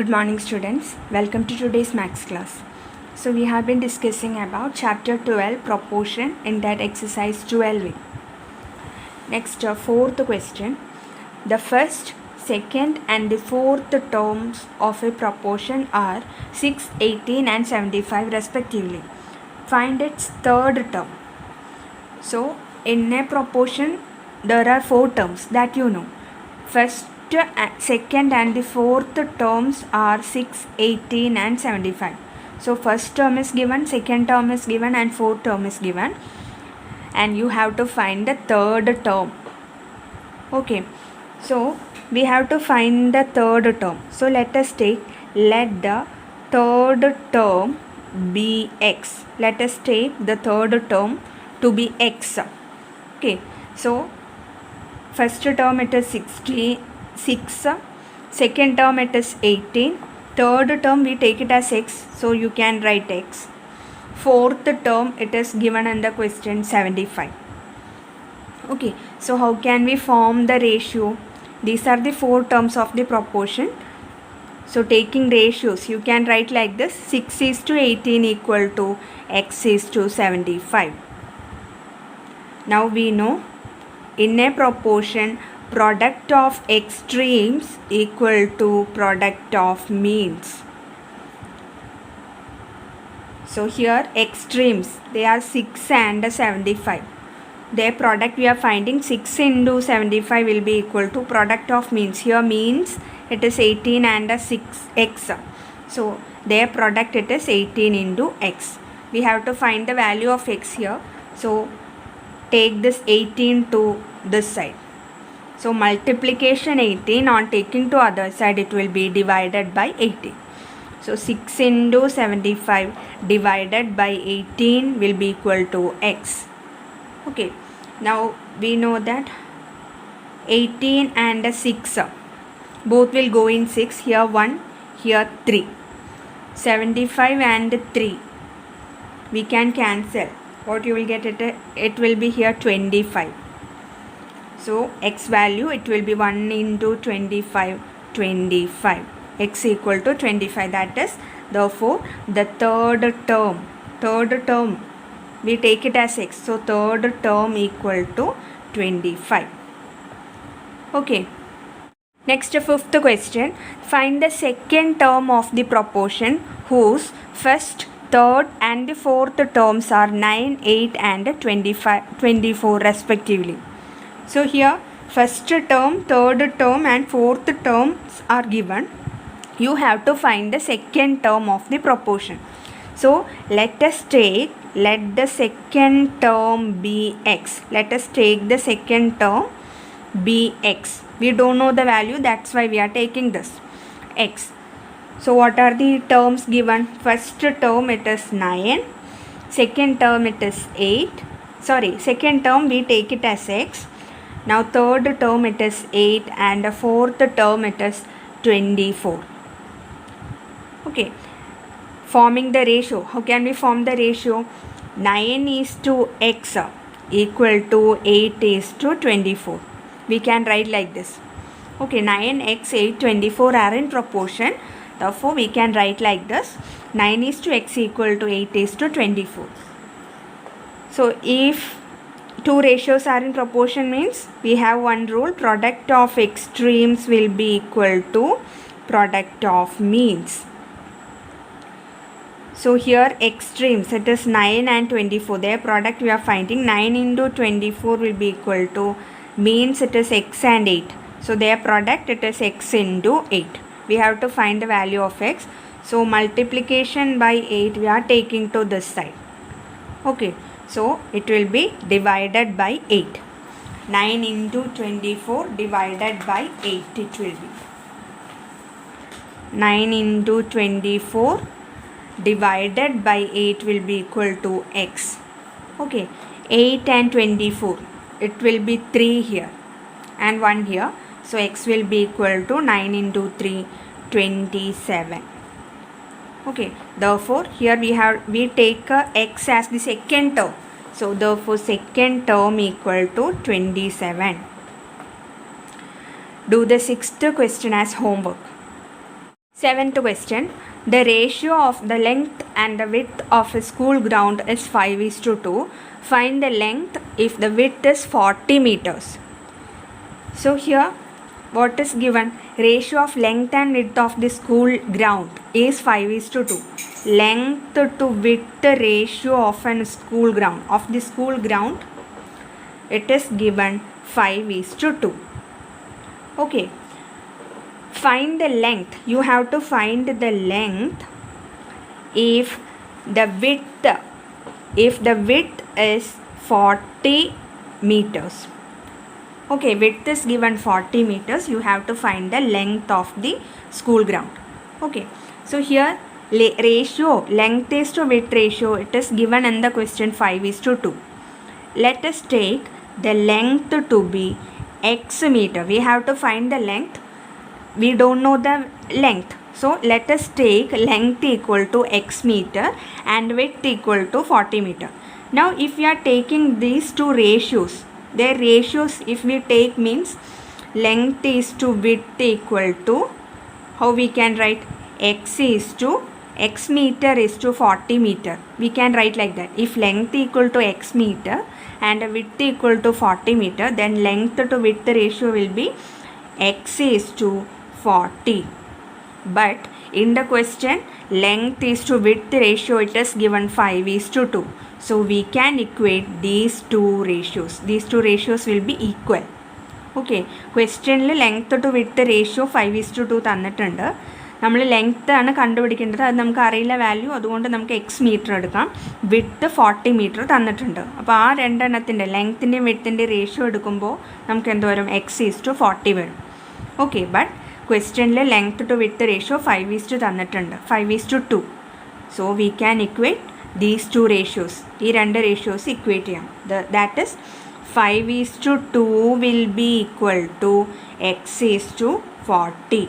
Good morning students, welcome to today's maths class. So we have been discussing about chapter 12 proportion in that exercise 12. Next fourth question. The first, second and the fourth terms of a proportion are 6, 18 and 75 respectively. Find its third term. So in a proportion there are four terms that you know. First, second and the fourth terms are 6, 18 and 75. So first term is given, second term is given and fourth term is given, and you have to find the third term. Okay, so we have to find the third term. So let us take, let the third term be x. Let us take the third term to be x. Okay, so first term it is 66, second term it is 18, third term we take it as x, so you can write x. Fourth term it is given in the question 75. Okay, so how can we form the ratio? These are the four terms of the proportion. So taking ratios, you can write like this: 6 is to 18 equal to x is to 75. Now we know in a proportion, product of extremes equal to product of means. So here extremes, they are 6 and 75. Their product we are finding 6 into 75 will be equal to product of means. Here means it is 18 and 6x. So their product it is 18 into x. We have to find the value of x here. So take this 18 to this side. So multiplication 18, on taking to other side it will be divided by 18. So 6 into 75 divided by 18 will be equal to x. Okay, now we know that 18 and 6 both will go in 6. Here 1, here 3. 75 and 3 we can cancel. What you will get it will be here 25. So x value it will be 1 into 25, 25. X equal to 25. That is, therefore the third term we take it as x. So third term equal to 25. Okay. Next, fifth question. Find the second term of the proportion whose first, third and the fourth terms are 9, 8 and 24 respectively. So here first term, third term and fourth terms are given. You have to find the second term of the proportion. So let the second term be x. Let us take the second term be x. We don't know the value, that's why we are taking this x. So what are the terms given? First term it is 9, second term it is 8. Second term we take it as x. Now third term it is 8 and fourth term it is 24. Okay, forming the ratio. How can we form the ratio? 9 is to x equal to 8 is to 24. We can write like this. Okay, 9x, 8, 24 are in proportion. Therefore, we can write like this. 9 is to x equal to 8 is to 24. So, if two ratios are in proportion means we have one rule: product of extremes will be equal to product of means. So here extremes it is 9 and 24. Their product we are finding 9 into 24 will be equal to means it is x and 8. So their product it is x into 8. We have to find the value of x. So multiplication by 8 we are taking to this side. Okay. So it will be divided by 8. 9 into 24 divided by 8 it will be. 9 into 24 divided by 8 will be equal to x. Okay. 8 and 24. It will be 3 here and 1 here. So x will be equal to 9 into 3, 27. Okay, therefore here we take x as the second term. So therefore second term equal to 27. Do the sixth question as homework. Seventh question. The ratio of the length and the width of a school ground is 5:2. Find the length if the width is 40 meters. So here what is given? Ratio of length and width of the school ground is 5:2. Length to width ratio of a school ground, it is given 5:2. Okay. Find the length. You have to find the length if the width is 40 meters. Okay, width is given 40 meters. You have to find the length of the school ground. Okay, so here ratio, length is to width ratio, it is given in the question 5:2. Let us take the length to be x meter. We have to find the length. We don't know the length, so let us take length equal to x meter and width equal to 40 meter. Now if we are taking these two ratios, their ratios if we take means length is to width equal to, how we can write, x meter is to 40 meter. We can write like that. If length equal to x meter and width equal to 40 meter, then length to width ratio will be x is to 40. But in the question length is to width ratio, it is given 5:2. So we can equate these two ratios. These two ratios will be equal. Okay, ക്വസ്റ്റ്യനിൽ length to width ratio 5:2 തന്നിട്ടുണ്ട്. നമ്മൾ length ആണ് കണ്ടുപിടിക്കേണ്ടത്. അത് നമുക്ക് അറിയില്ല value, അതുകൊണ്ട് നമുക്ക് എക്സ് മീറ്റർ എടുക്കാം. വിഡ്ത്ത് 40 മീറ്റർ തന്നിട്ടുണ്ട്. അപ്പോൾ ആ രണ്ടെണ്ണത്തിൻ്റെ ലെങ്ത്തിൻ്റെയും വിഡ്ത്തിൻ്റെയും റേഷ്യോ എടുക്കുമ്പോൾ നമുക്ക് എന്ത് വരും? x:40 വരും. ഓക്കെ, ബട്ട് ക്വസ്റ്റ്യനിൽ ലെങ്ത്ത് ടു വിഡ്ത്ത് റേഷ്യോ 5:2 തന്നിട്ടുണ്ട്, 5:2. So we can equate these two ratios. ഈ രണ്ട് റേഷ്യോസ് ഇക്വേറ്റ് ചെയ്യാം. That is 5:2 will be equal to x:40.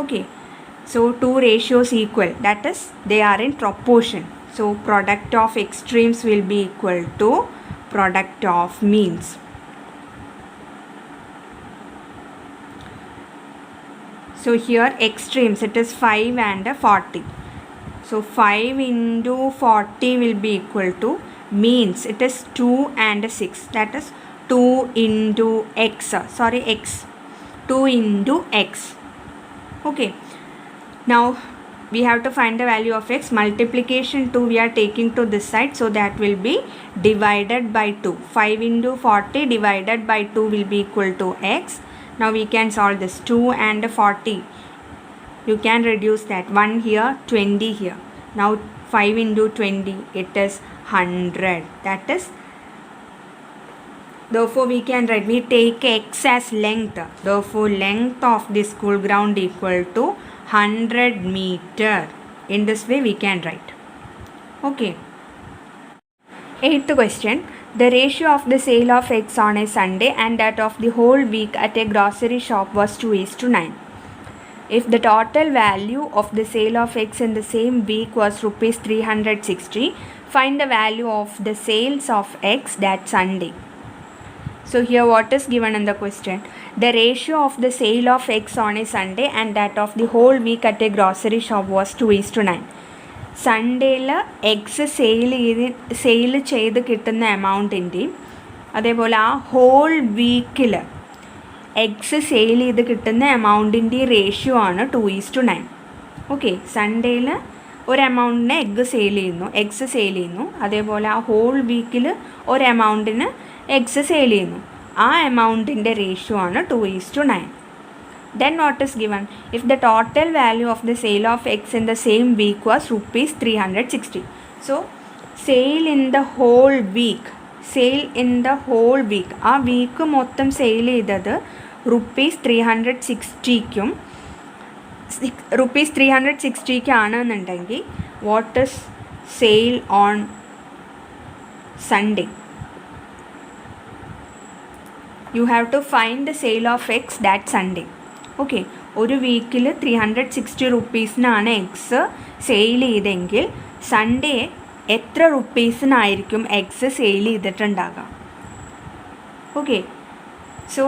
Okay, so two ratios equal, that is they are in proportion. So product of extremes will be equal to product of means. So here extremes, it is 5 and 40. So 5 into 40 will be equal to means, it is 2 and 6, that is 2 into x, 2 into x. Okay, now we have to find the value of x. Multiplication 2 we are taking to this side, so that will be divided by 2. 5 into 40 divided by 2 will be equal to x. Now we can solve this. 2 and 40, you can reduce that. 1 here, 20 here. Now 5 into 20, it is 100. That is, therefore we can write, we take x as length. Therefore length of the school ground equal to 100 meter. In this way we can write. Okay. Eighth question. The ratio of the sale of eggs on a Sunday and that of the whole week at a grocery shop was 2:9. If the total value of the sale of eggs in the same week was rupees 360, find the value of the sales of eggs that Sunday. So here what is given in the question? The ratio of the sale of eggs on a Sunday and that of the whole week at a grocery shop was 2:9. സൺഡേയിൽ eggs sale ചെയ്ത് കിട്ടുന്ന എമൗണ്ടിൻ്റെയും അതേപോലെ ആ whole വീക്കിൽ eggs sale ചെയ്ത് കിട്ടുന്ന എമൗണ്ടിൻ്റെയും ratio ആണ് 2:9. Okay, സൺഡേയിൽ ഒരു എമൗണ്ടിന് എഗ്സ് സെയിൽ ചെയ്യുന്നു, അതേപോലെ ആ ഹോൾ വീക്കിൽ ഒരു എമൗണ്ടിന് എഗ്സ് സെയിൽ ചെയ്യുന്നു. ആ എമൗണ്ടിൻ്റെ റേഷ്യോ ആണ് 2:9. Then what is given? If the total value of the sale of eggs in the same week was rupees 360. So sale in the whole week, ആ week മൊത്തം സെയിൽ ചെയ്തത് rupees 360 what is sale on Sunday? You have to find the sale of eggs that Sunday. Okay, ഒരു വീക്കിൽ 360 റുപ്പീസിനാണ് eggs sale ചെയ്തെങ്കിൽ Sunday എത്ര റുപ്പീസിനായിരിക്കും eggs sale ചെയ്തിട്ടുണ്ടാകാം? Okay, so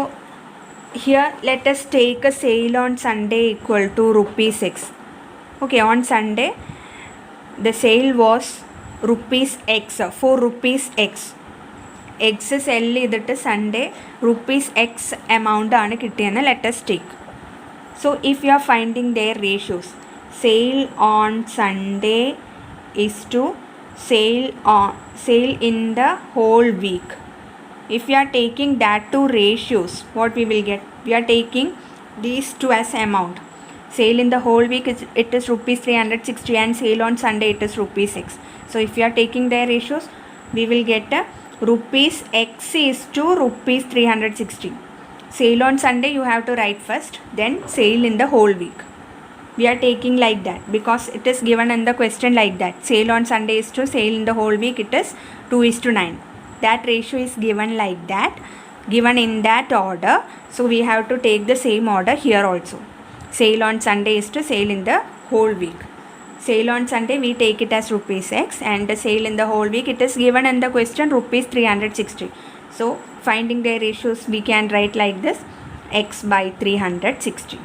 here let us take a sale on Sunday equal to rupees X. Okay, on Sunday the sale was rupees X for rupees X. X cell ചെയ്തിട്ട് Sunday rupees X amount ആണ് കിട്ടിയെന്ന് let us take. So if you are finding their ratios, sale on Sunday is to sale in the whole week. If you are taking that two ratios, what we will get? We are taking these two as amount. Sale in the whole week it is rupees 360 and sale on Sunday it is rupees X. So if you are taking their ratios, we will get a rupees X is to rupees 360. Sale on Sunday you have to write first, then sale in the whole week. We are taking like that because it is given in the question like that. Sale on Sunday is to sale in the whole week it is 2:9. That ratio is given like that, given in that order. So we have to take the same order here also. Sale on Sunday is to sale in the whole week. Sale on Sunday we take it as rupees X, and the sale in the whole week it is given in the question rupees 360. So finding their ratios we can write like this: X by 360.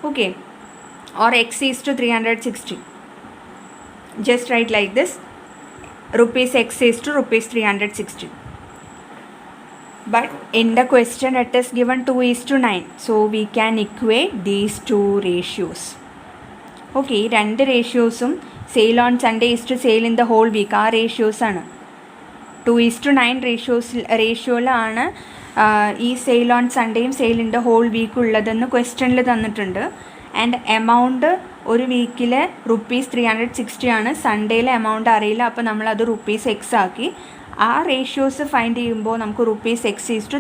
Okay, or X is to 360. Just write like this: rupees X is to rupees 360. But in the question it is given 2:9. So we can equate these two ratios. Okay, രണ്ട് റേഷ്യോസും sale on Sunday is to sale in the whole week ആ റേഷ്യോസാണ്. 2:9 റേഷ്യോയിലാണ് ഈ sale on സൺഡേയും sale in the whole week ഉള്ളതെന്ന് ക്വസ്റ്റ്യനിൽ തന്നിട്ടുണ്ട്. ആൻഡ് എമൗണ്ട് ഒരു വീക്കിൽ rupees 360 ആണ്. സൺഡേയിലെ എമൗണ്ട് അറിയില്ല, അപ്പോൾ നമ്മളത് rupees X ആക്കി. ആ റേഷ്യോസ് ഫൈൻഡ് ചെയ്യുമ്പോൾ നമുക്ക് rupees X is to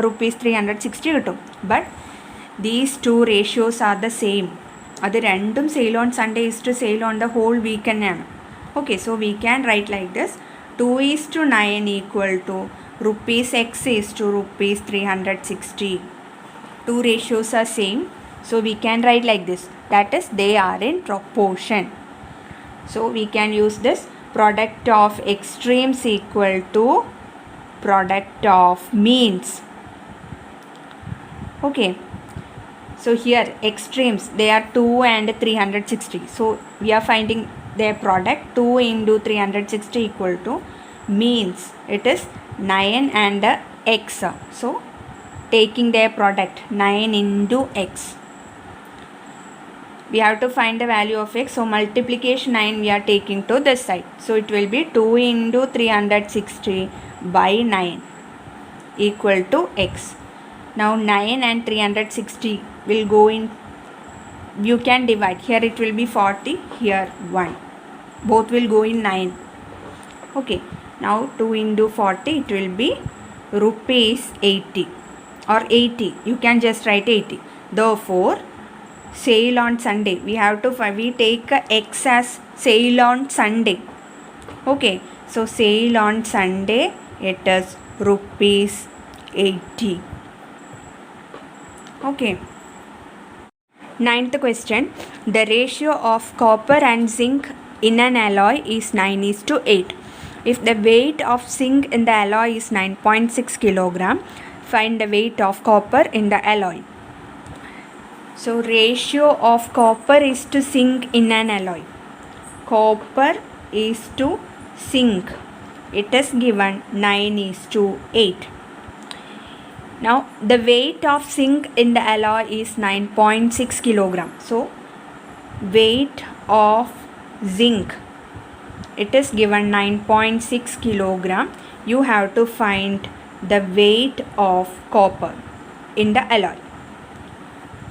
rupees 360 കിട്ടും. But these two ratios are the same. അത് രണ്ടും sale on Sunday is to sale on the whole week തന്നെയാണ്. Okay, so we can write like this: 2:9 equal to rupees X is to rupees 360. Two ratios are same, so we can write like this, that is they are in proportion. So we can use this: product of extremes equal to product of means. Okay, so here extremes they are 2 and 360. So we are finding their product. 2 into 360 equal to means it is 9 and X. So taking their product 9 into X, we have to find the value of X. So multiplication 9 we are taking to this side. So it will be 2 into 360 by 9 equal to X. Now 9 and 360 will go in, you can divide. Here it will be 40, here 1. Both will go in 9. Okay, now 2 into 40 it will be rupees 80 or 80. You can just write 80. Therefore sale on Sunday we have to we take X as sale on Sunday. Okay, so sale on Sunday it is rupees 80. Okay, 9th question: the ratio of copper and zinc in an alloy is 9:8. If the weight of zinc in the alloy is 9.6 kilogram, find the weight of copper in the alloy. So ratio of copper is to zinc in an alloy. Copper is to zinc. It is given 9:8. Now the weight of zinc in the alloy is 9.6 kilogram. So weight of zinc, it is given 9.6 kilogram. You have to find the weight of copper in the alloy.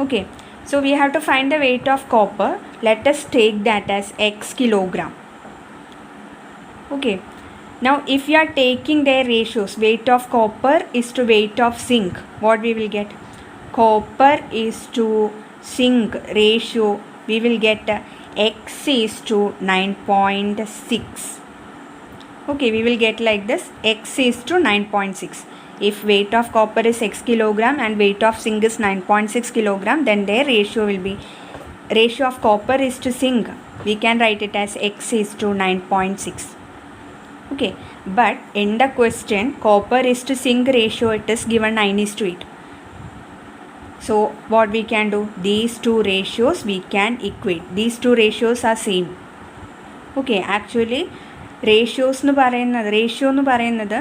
Okay, so we have to find the weight of copper. Let us take that as X kilogram. Okay, now if you are taking their ratios, weight of copper is to weight of zinc, what we will get? Copper is to zinc ratio, we will get X is to 9.6. Okay, we will get like this: X is to 9.6. If weight of copper is X kilogram and weight of zinc is 9.6 kilogram, then their ratio will be, ratio of copper is to zinc, we can write it as X is to 9.6. Okay, but in the question copper is to zinc ratio it is given 9:8. So what we can do, these two ratios we can equate. These two ratios are same. Okay, actually ratios എന്ന് പറയുന്നത്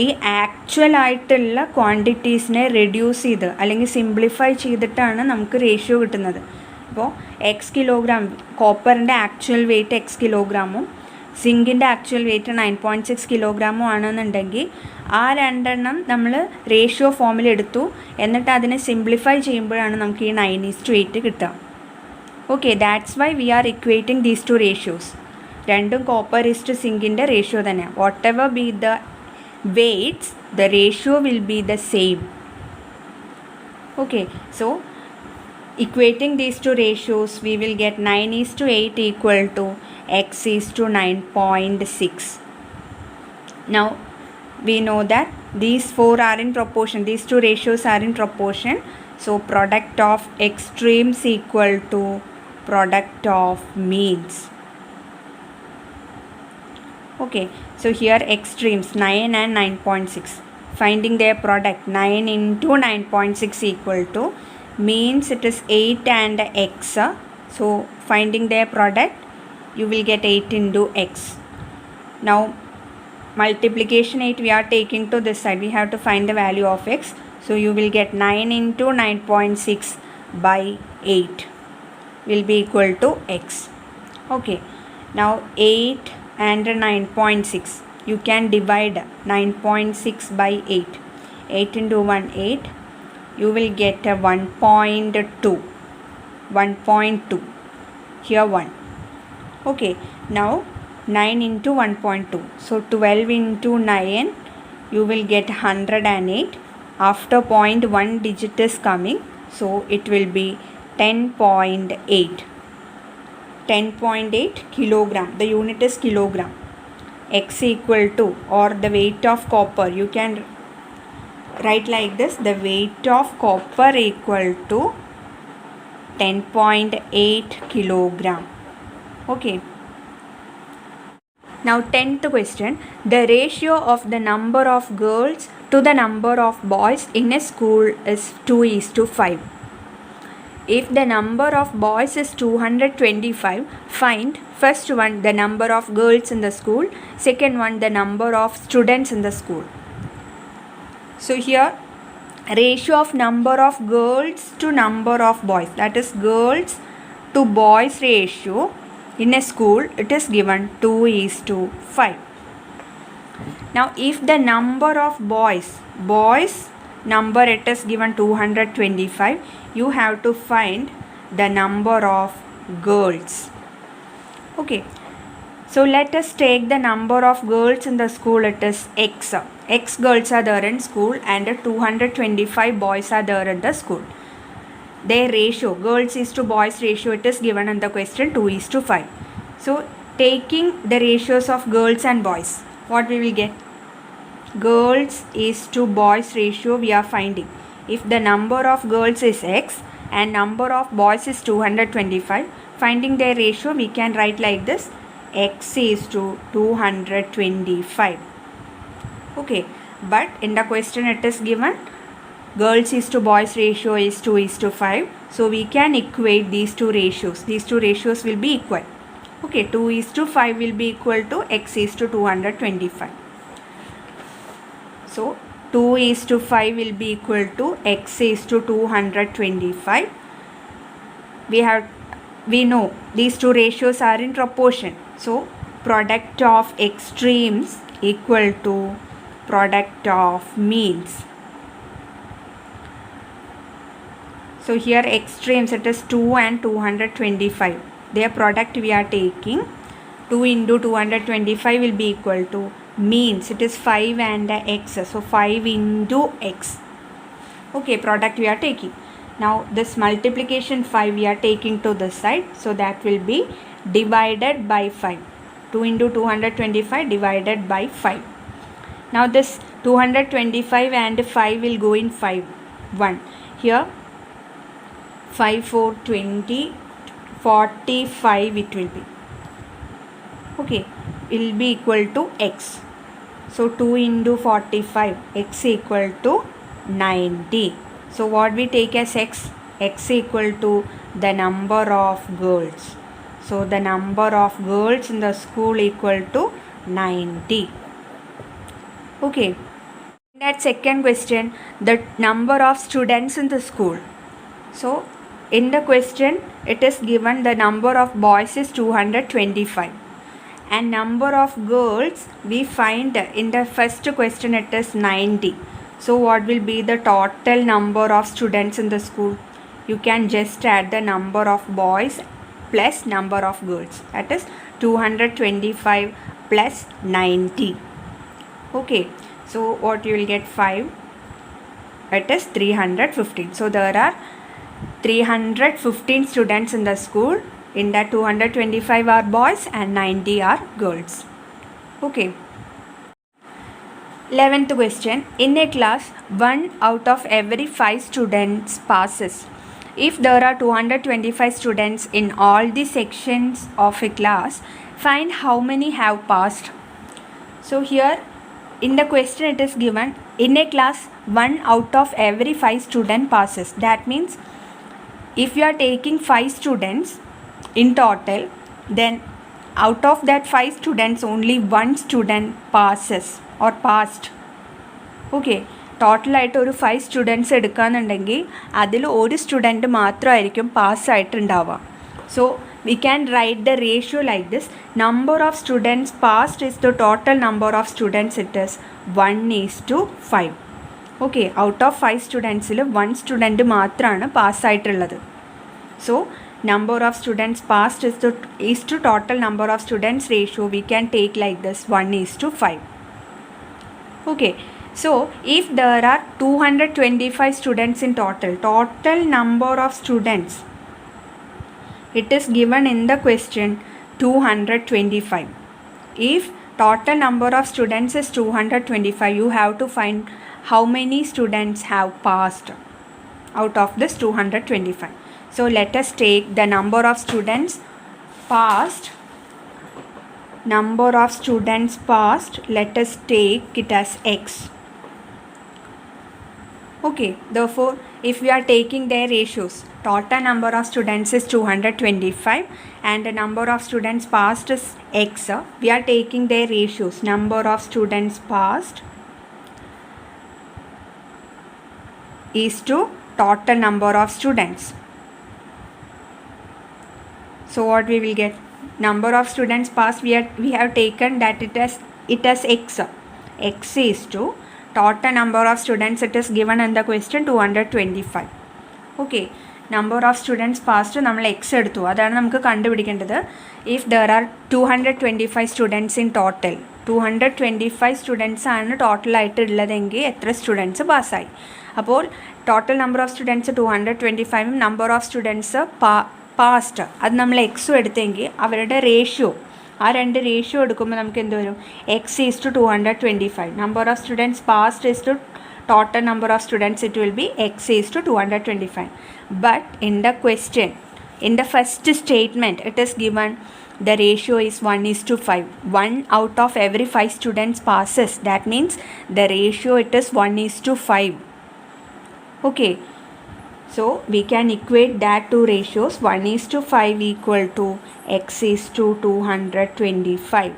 ഈ actual ആയിട്ടുള്ള ക്വാണ്ടിറ്റീസിനെ reduce ചെയ്ത് അല്ലെങ്കിൽ simplify ചെയ്തിട്ടാണ് നമുക്ക് ratio കിട്ടുന്നത്. അപ്പോൾ എക്സ് കിലോഗ്രാം, കോപ്പറിൻ്റെ ആക്ച്വൽ വെയിറ്റ് എക്സ് കിലോഗ്രാമും സിങ്കിൻ്റെ ആക്ച്വൽ വെയിറ്റ് 9.6 കിലോഗ്രാമും ആണെന്നുണ്ടെങ്കിൽ ആ രണ്ടെണ്ണം നമ്മൾ റേഷ്യോ ഫോമിൽ എടുത്തു, എന്നിട്ട് അതിനെ സിംപ്ലിഫൈ ചെയ്യുമ്പോഴാണ് നമുക്ക് ഈ 9:8 കിട്ടുക. Okay, that's why we are equating these two ratios. രണ്ടും കോപ്പർ ഇസ്റ്റ് സിങ്കിൻ്റെ റേഷ്യോ തന്നെയാണ്. Whatever be the weights, the ratio will be the same. Okay, so equating these two ratios, we will get 9:8 equal to x:9.6. Now we know that these four are in proportion, these two ratios are in proportion, so product of extremes equal to product of means. Okay, so here extremes 9 and 9.6, finding their product 9 into 9.6 equal to means it is 8 and x. So finding their product, you will get 8 into x. Now multiplication 8 we are taking to this side, we have to find the value of x. So you will get 9 into 9.6 by 8 will be equal to x. Okay, now 8 and 9.6, you can divide 9.6 by 8. 8 into 1, 8. You will get a 1.2. 1.2. Here 1. Okay, now 9 into 1.2. So 12 into 9, you will get 108. After point 1 digit is coming, so it will be 10.8. 10.8 kilogram. The unit is kilogram. X equal to, or the weight of copper, you can write like this, the weight of copper equal to 10.8 kilogram. Okay. Now 10th question, the ratio of the number of girls to the number of boys in a school is 2:5. If the number of boys is 225, find first one the number of girls in the school, second one the number of students in the school. So here ratio of number of girls to number of boys, that is girls to boys ratio in a school, it is given 2:5. Now if the number of boys number it is given 225, you have to find the number of girls. Okay, so let us take the number of girls in the school, it is x. X girls are there in school and 225 boys are there in the school. Their ratio, girls is to boys ratio, it is given in the question 2:5. So taking the ratios of girls and boys, what we will get? Girls is to boys ratio we are finding. If the number of girls is x and number of boys is 225, finding their ratio we can write like this, x is to 225. Okay, but in the question it is given girls is to boys ratio is 2:5, so we can equate these two ratios. These two ratios will be equal. Okay, 2:5 will be equal to x is to 225. So 2:5 will be equal to x is to 225. We know these two ratios are in proportion. So product of extremes equal to product of means. So here extremes it is 2 and 225. Their product we are taking 2 into 225 will be equal to means, it is 5 and x, so 5 into x. Okay, product we are taking. Now this multiplication 5 we are taking to this side, so that will be divided by 5. 2 into 225 divided by 5. Now this 225 and 5 will go in 5 1. Here 5 4 20 45 it will be. Okay, it will be equal to x. So 2 into 45, x equal to 90. So what we take as x? X equal to the number of girls. So the number of girls in the school equal to 90. Okay. In that second question, the number of students in the school. So in the question, it is given the number of boys is 225 and number of girls we find in the first question it is 90. So what will be the total number of students in the school? You can just add the number of boys plus number of girls, that is 225 plus 90. Okay, so what you will get 5, it is 315. So there are 315 students in the school. In that 225 are boys and 90 are girls. Okay. 11th question. In a class, 1 out of every 5 students passes. If there are 225 students in all the sections of a class, find how many have passed. So here in the question it is given, in a class 1 out of every 5 student passes. That means if you are taking 5 students in total, then out of that 5 students only 1 student passes or passed. Okay, ടോട്ടലായിട്ട് ഒരു 5 students എടുക്കുകയെന്നുണ്ടെങ്കിൽ അതിൽ ഒരു student മാത്രമായിരിക്കും പാസ്സായിട്ടുണ്ടാവുക. So we can write the ratio like this. Number of students passed is the total number of students, it is 1:5. Okay, out of 5 സ്റ്റുഡൻസിൽ 1 student മാത്രമാണ് പാസ്സായിട്ടുള്ളത്. So number of students passed is to total number of students ratio we can take like this, 1:5. Okay, so if there are 225 students in total number of students, it is given in the question 225. If total number of students is 225, you have to find how many students have passed out of this 225. So let us take the number of students passed. Number of students passed, let us take it as x. Okay, therefore if we are taking their ratios, total number of students is 225 and the number of students passed is x. We are taking their ratios. Number of students passed is to total number of students. So what we will get? Number of students passed, we have taken that it as x. X is to total number of students, it is given in the question 225. Okay, number of students passed നമ്മൾ x എടുത്തു, അതാണ് നമുക്ക് കണ്ടുപിടിക്കേണ്ടത്. If there are 225 students in total, 225 students ആണ് ടോട്ടലായിട്ട് ഉള്ളതെങ്കിൽ എത്ര students പാസ്സായി? അപ്പോൾ total number of students 225 number of students past അത് നമ്മൾ എക്സും എടുത്തെങ്കിൽ അവരുടെ റേഷ്യോ, ആ രണ്ട് റേഷ്യോ എടുക്കുമ്പോൾ നമുക്ക് എന്ത് വരും? X is to 225. Number of students passed is to total number of students, it will be x is to 225. But in the question, in the first statement, it is given the ratio is 1:5. 1 out of every 5 students passes. That means the ratio it is 1:5. Okay, so we can equate that two ratios. 1:5 equal to x is to 225.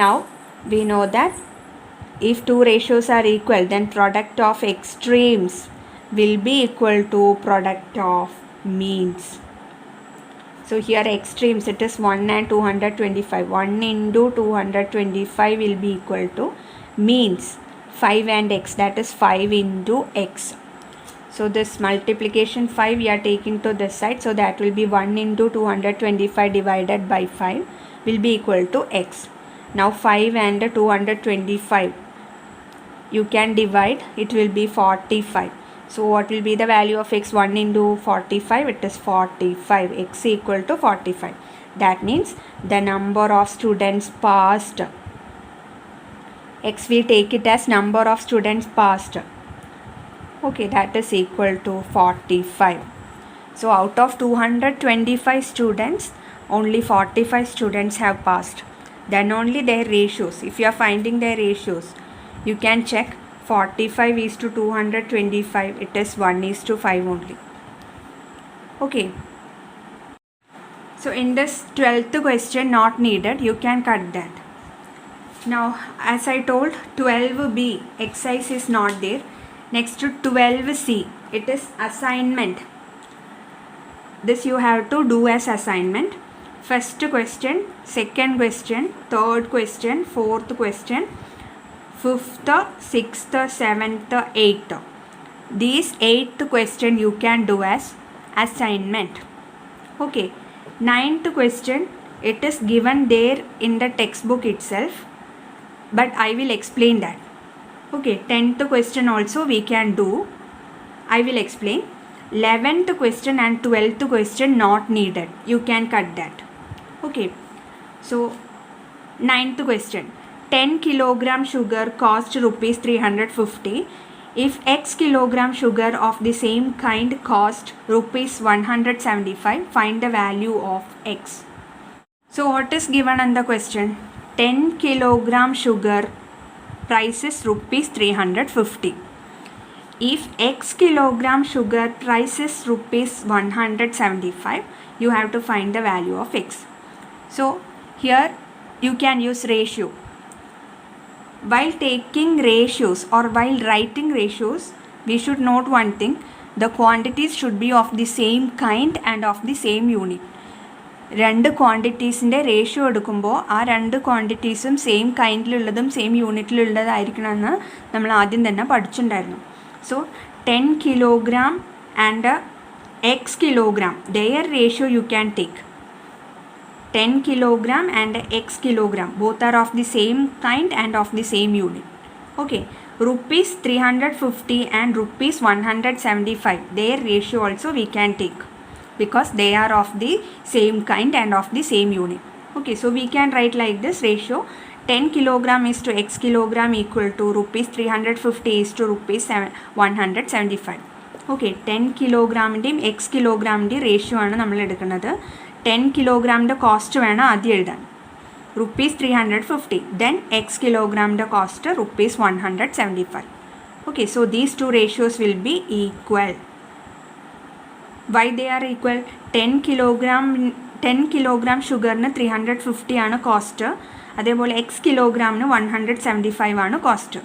Now we know that if two ratios are equal, then product of extremes will be equal to product of means. So here extremes it is 1 and 225. 1 into 225 will be equal to means 5 and x, that is 5 into x. So this multiplication 5 we are taking to this side, so that will be 1 into 225 divided by 5 will be equal to x. Now 5 and 225 you can divide, it will be 45. So what will be the value of x? 1 into 45, it is 45. X equal to 45. That means the number of students passed, x we take it as number of students passed. Okay, that is equal to 45. So out of 225 students, only 45 students have passed. Then only their ratios, if you are finding their ratios, you can check 45 is to 225, it is 1 is to 5 only. Okay. So in this 12th question, not needed, you can cut that. Now as I told, 12b exercise is not there. Next to 12c, it is assignment. This you have to do as assignment. First question, second question, third question, fourth question, fifth, sixth, seventh, eighth. These 8th question you can do as assignment. Okay. 9th question, it is given there in the textbook itself, but I will explain that. Okay. 10th question also we can do. I will explain. 11th question and 12th question not needed. You can cut that. Okay. So 9th question. 10 kilogram sugar cost rupees 350. If X kilogram sugar of the same kind cost rupees 175, find the value of X. So what is given in the question? 10 kilogram sugar price is rupees 350. If X kilogram sugar price is rupees 175, you have to find the value of X. So here you can use ratio. While taking ratios or while writing ratios, we should note one thing. The quantities should be of the same kind and of the same unit. രണ്ട് ക്വാണ്ടിറ്റീസിൻ്റെ ratio എടുക്കുമ്പോൾ ആ രണ്ട് ക്വാണ്ടിറ്റീസും same കൈൻഡിലുള്ളതും same യൂണിറ്റിലുള്ളതായിരിക്കണമെന്ന് നമ്മൾ ആദ്യം തന്നെ പഠിച്ചിട്ടുണ്ടായിരുന്നു. So 10 kilogram and X kilogram, their ratio you can take. 10 kilogram and X kilogram, both are of the same kind and of the same unit. Okay, rupees 350 and rupees 175, their ratio also we can take because they are of the same kind and of the same unit. Okay, so we can write like this ratio. 10 kilogram is to X kilogram equal to rupees 350 is to rupees 175. Okay, 10 kilogramൻ്റെയും X kilogramൻ്റെയും ratio ആണ് നമ്മൾ എടുക്കുന്നത്. 10 kilogramൻ്റെ cost വേണം ആദ്യം എഴുതാൻ, rupees 350. Then X kilogramൻ്റെ cost rupees 175. Okay, so these two ratios will be equal. Why they are equal? 10 kilogram ഷുഗറിന് 350 ആണ് cost, അതേപോലെ X കിലോഗ്രാമിന് 175 ആണ് cost.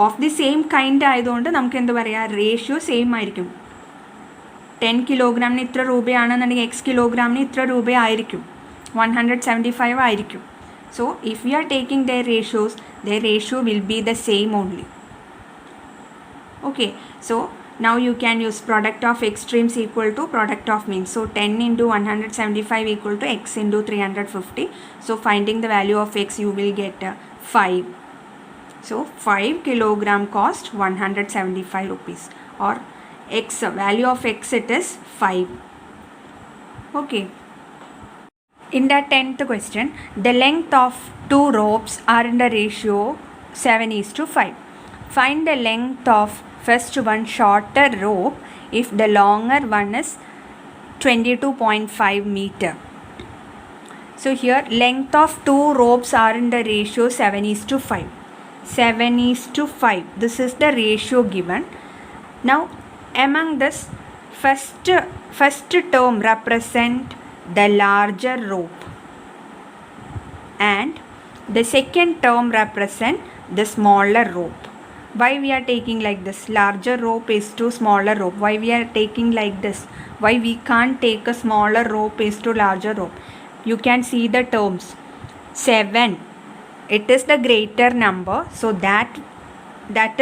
Of the same kind ആയതുകൊണ്ട് നമുക്ക് എന്ത് പറയാം, റേഷ്യോ സെയിം ആയിരിക്കും. 10 കിലോഗ്രാമിന് ഇത്ര രൂപയാണെന്നുണ്ടെങ്കിൽ X കിലോഗ്രാമിന് ഇത്ര രൂപയായിരിക്കും, 175 ആയിരിക്കും. So if you are taking their ratios, their ratio will be the same only. Okay, so now you can use product of extremes equal to product of means. So 10 into 175 equal to X into 350. So finding the value of X, you will get 5. So 5 kilogram cost 175 rupees, or X value of X, it is 5. Okay. In the 10th question, the length of two ropes are in the ratio 7:5. Find the length of first one shorter rope if the longer one is 22.5 meter. So here length of two ropes are in the ratio 7:5. 7:5. This is the ratio given. Now among this, first term represent the larger rope and the second term represent the smaller rope. Why we are taking like this? Larger rope is to smaller rope. Why we are taking like this? Why we can't take a smaller rope is to larger rope? You can see the terms. 7, it is the greater number, so that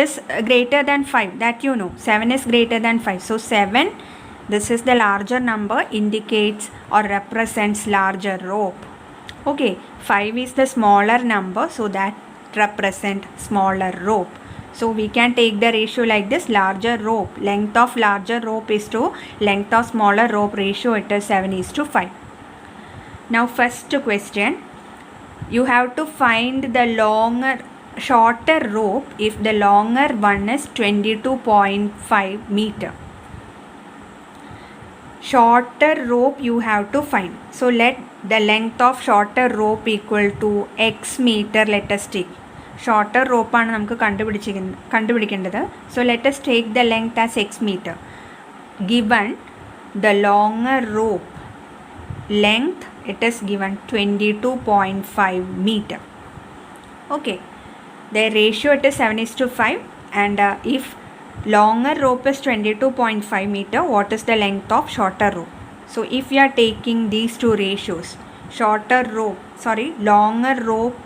is greater than 5, that you know. 7 is greater than 5, so 7, this is the larger number, indicates or represents larger rope. Okay, 5 is the smaller number, so that represent smaller rope. So we can take the ratio like this. Larger rope, length of larger rope is to length of smaller rope, ratio it is 7:5. Now first question, you have to find the shorter rope if the longer one is 22.5 meter. Shorter rope you have to find. So let the length of shorter rope equal to X meter, let us take. Shorter റോപ്പാണ് നമുക്ക് കണ്ടുപിടിക്കേണ്ടത്. So let us take the length as x meter. Given the longer rope length, it is given 22.5 meter. Okay, the ratio it is 7:5, and if longer rope is 22.5 meter, what is the length of shorter rope? So if we are taking these two ratios, longer rope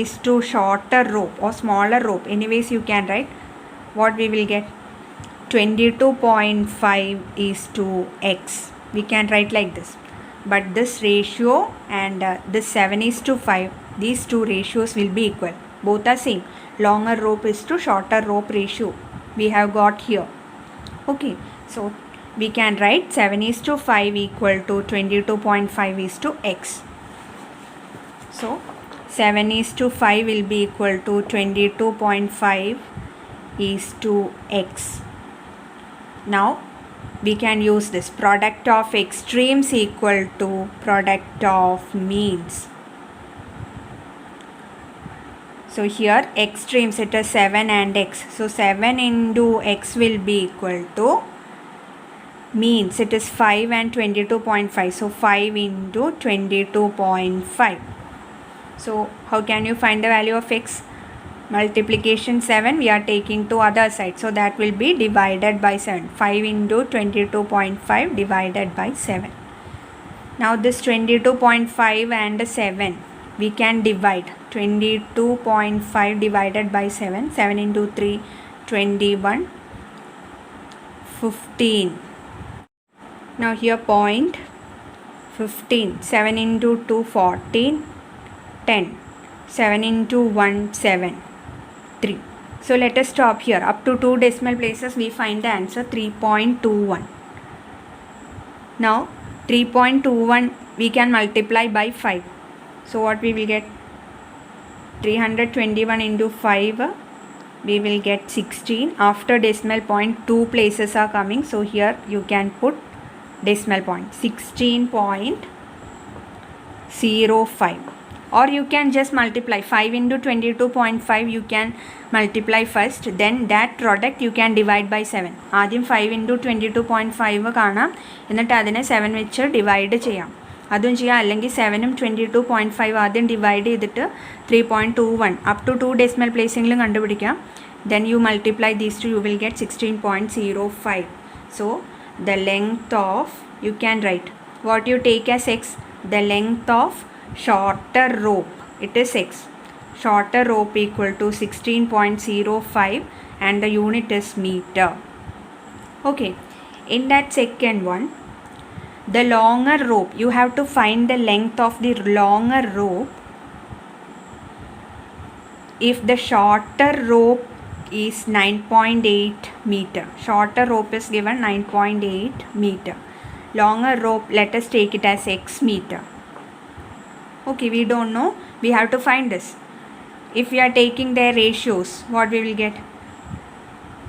is to shorter rope or smaller rope, anyways you can write, what we will get, 22.5 is to x. We can write like this, but this ratio and this 7:5, these two ratios will be equal, both are same. Longer rope is to shorter rope ratio we have got here. Okay, so we can write 7:5 equal to 22.5 is to x. So 7:5 will be equal to 22.5 is to x. Now we can use this product of extremes equal to product of means. So here extremes, it is 7 and x. So 7 into x will be equal to means, it is 5 and 22.5. So 5 into 22.5. So how can you find the value of x? Multiplication 7, we are taking to other side, so that will be divided by 7. 5 into 22.5 divided by 7. Now this 22.5 and 7 we can divide. 22.5 divided by 7, 7 into 3, 21, 15. Now here point 15, 7 into 2, 14, 10, 7 into 1, 7, 3. So let us stop here. Up to 2 decimal places we find the answer 3.21. Now 3.21 we can multiply by 5. So what we will get? 321 into 5, we will get 16. After decimal point 2 places are coming, so here you can put decimal point 16.05, or you can just multiply 5 into 22.5. You can multiply first, then that product you can divide by 7. ആദ്യം 5 into 22.5 കാണാം, എന്നിട്ട് അതിനെ 7 വെച്ച് divide ചെയ്യാം. അതും ചെയ്യാം, അല്ലെങ്കിൽ 7ഉം 22.5 ആദ്യം ഡിവൈഡ് ചെയ്തിട്ട് 3.21 അപ് ടു 2 ഡെസിമൽ പ്ലേസിംഗിലും കണ്ടുപിടിക്കാം. then you multiply these two, you will get 16.05. so the length of, you can write what you take as x, the length of shorter rope, it is x, shorter rope equal to 16.05 and the unit is meter. Okay, in that second one, the longer rope, you have to find the length of the longer rope if the shorter rope is 9.8 meter. Shorter rope is given 9.8 meter. Longer rope, let us take it as x meter. Okay, we don't know, we have to find this. If we are taking their ratios, what we will get?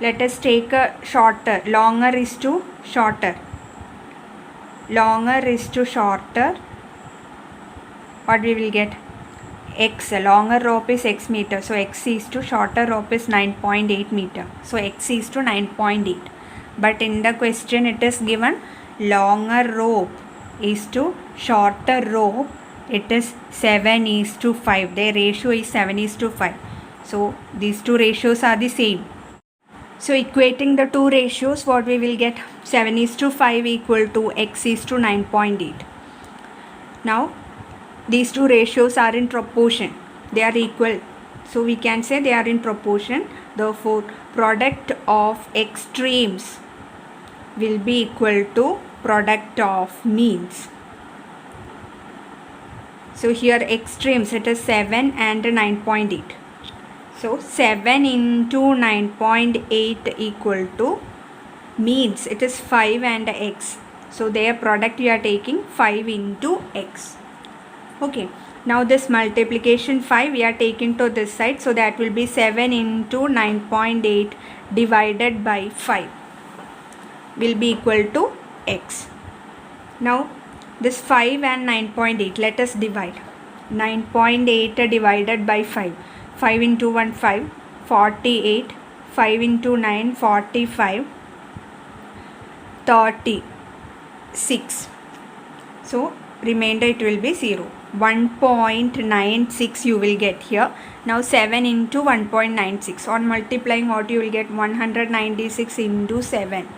Let us take a shorter, longer is to shorter, longer is to shorter, what we will get? X, longer rope is x meter, so x is to shorter rope is 9.8 meter, so x is to 9.8. but in the question it is given longer rope is to shorter rope, it is 7:5. their ratio is 7:5. so these two ratios are the same. So equating the two ratios, what we will get? 7:5 equal to x is to 9.8. now these two ratios are in proportion, they are equal, so we can say they are in proportion. Therefore product of extremes will be equal to product of means. So here extremes, it is 7 and 9.8. so 7 into 9.8 equal to means, it is 5 and x, so their product we are taking 5 into x. Okay, now this multiplication 5 we are taking to this side, so that will be 7 into 9.8 divided by 5 will be equal to x. Now this 5 and 9.8, let us divide. 9.8 divided by 5, 5 into 1 5, 48, 5 into 9 45, 36. So remainder it will be 0. 1.96 you will get here. Now 7 into 1.96. On multiplying, what you will get? 196 into 7.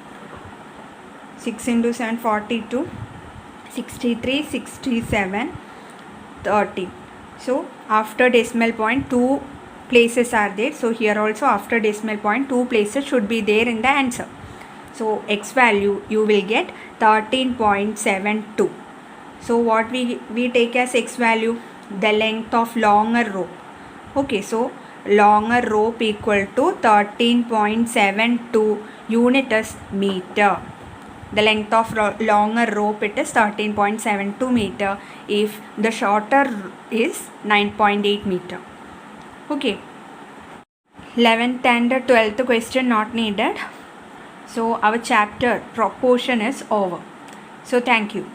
6 into 7 42, 63, 67, 30. So after decimal point 2 places are there. So here also after decimal point 2 places should be there in the answer. So x value you will get 13.72. So what we take as x value? The length of longer rope. Okay, so longer rope equal to 13.72, unit is meter. The length of longer rope, it is 13.72 meter if the shorter is 9.8 meter. Okay. 11th and 12th question not needed. So our chapter proportion is over. So thank you.